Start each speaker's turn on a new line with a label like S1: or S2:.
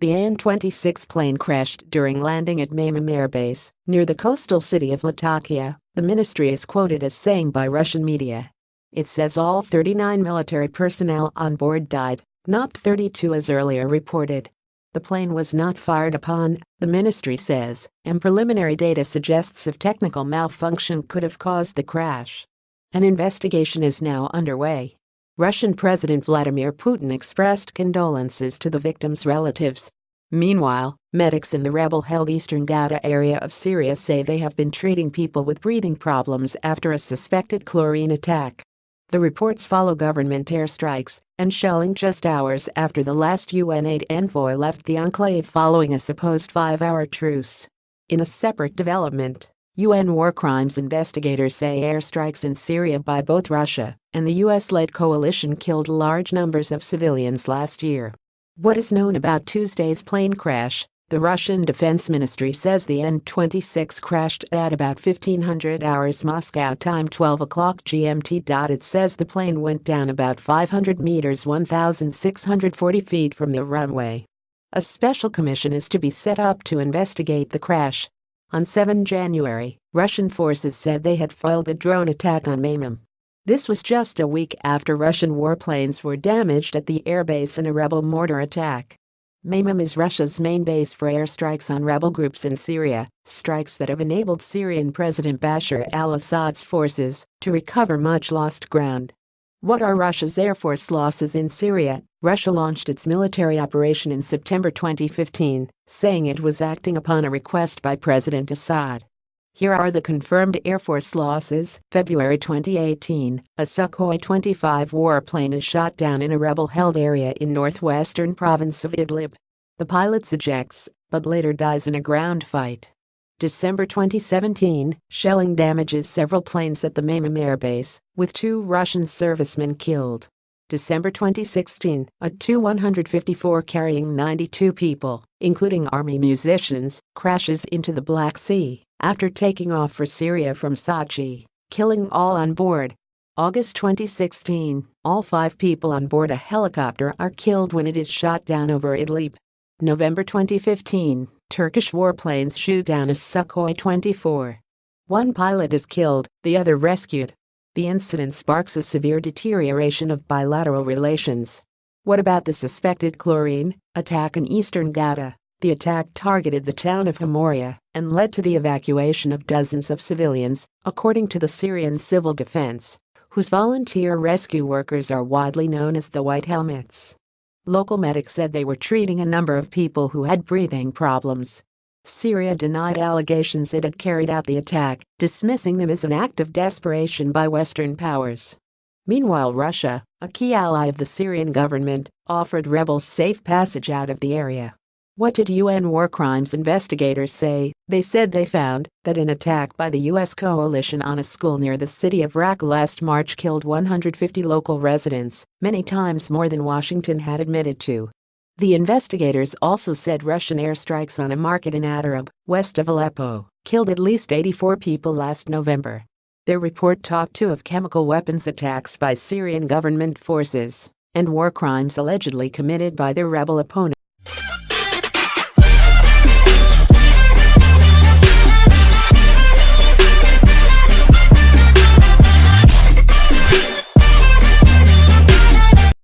S1: The An-26 plane crashed during landing at Mamam Air Base, near the coastal city of Latakia, the ministry is quoted as saying by Russian media. It says all 39 military personnel on board died, not 32 as earlier reported. The plane was not fired upon, the ministry says, and preliminary data suggests a technical malfunction could have caused the crash. An investigation is now underway. Russian President Vladimir Putin expressed condolences to the victims' relatives. Meanwhile, medics in the rebel-held eastern Ghouta area of Syria say they have been treating people with breathing problems after a suspected chlorine attack. The reports follow government airstrikes and shelling just hours after the last UN aid envoy left the enclave following a supposed 5-hour truce. In a separate development, UN war crimes investigators say airstrikes in Syria by both Russia and the US-led coalition killed large numbers of civilians last year. What is known about Tuesday's plane crash? The Russian Defense Ministry says the An-26 crashed at about 1500 hours Moscow time 12 o'clock GMT. It says the plane went down about 500 meters 1,640 feet from the runway. A special commission is to be set up to investigate the crash. On 7 January, Russian forces said they had foiled a drone attack on Mamam. This was just a week after Russian warplanes were damaged at the airbase in a rebel mortar attack. Mamam is Russia's main base for airstrikes on rebel groups in Syria, strikes that have enabled Syrian President Bashar al-Assad's forces to recover much lost ground. What are Russia's Air Force losses in Syria? Russia launched its military operation in September 2015, saying it was acting upon a request by President Assad. Here are the confirmed Air Force losses. February 2018, a Sukhoi 25 warplane is shot down in a rebel-held area in northwestern province of Idlib. The pilot ejects, but later dies in a ground fight. December 2017, shelling damages several planes at the Mamam Air Base, with 2 Russian servicemen killed. December 2016, a Tu-154 carrying 92 people, including army musicians, crashes into the Black Sea after taking off for Syria from Sochi, killing all on board. August 2016, all 5 people on board a helicopter are killed when it is shot down over Idlib. November 2015, Turkish warplanes shoot down a Sukhoi 24. 1 pilot is killed, the other rescued. The incident sparks a severe deterioration of bilateral relations. What about the suspected chlorine attack in eastern Ghouta? The attack targeted the town of Hamoria and led to the evacuation of dozens of civilians, according to the Syrian Civil Defense, whose volunteer rescue workers are widely known as the White Helmets. Local medics said they were treating a number of people who had breathing problems. Syria denied allegations it had carried out the attack, dismissing them as an act of desperation by Western powers. Meanwhile, Russia, a key ally of the Syrian government, offered rebels safe passage out of the area. What did UN war crimes investigators say? They said they found that an attack by the US coalition on a school near the city of Raqqa last March killed 150 local residents, many times more than Washington had admitted to. The investigators also said Russian airstrikes on a market in Atarab, west of Aleppo, killed at least 84 people last November. Their report talked too of chemical weapons attacks by Syrian government forces and war crimes allegedly committed by their rebel opponents.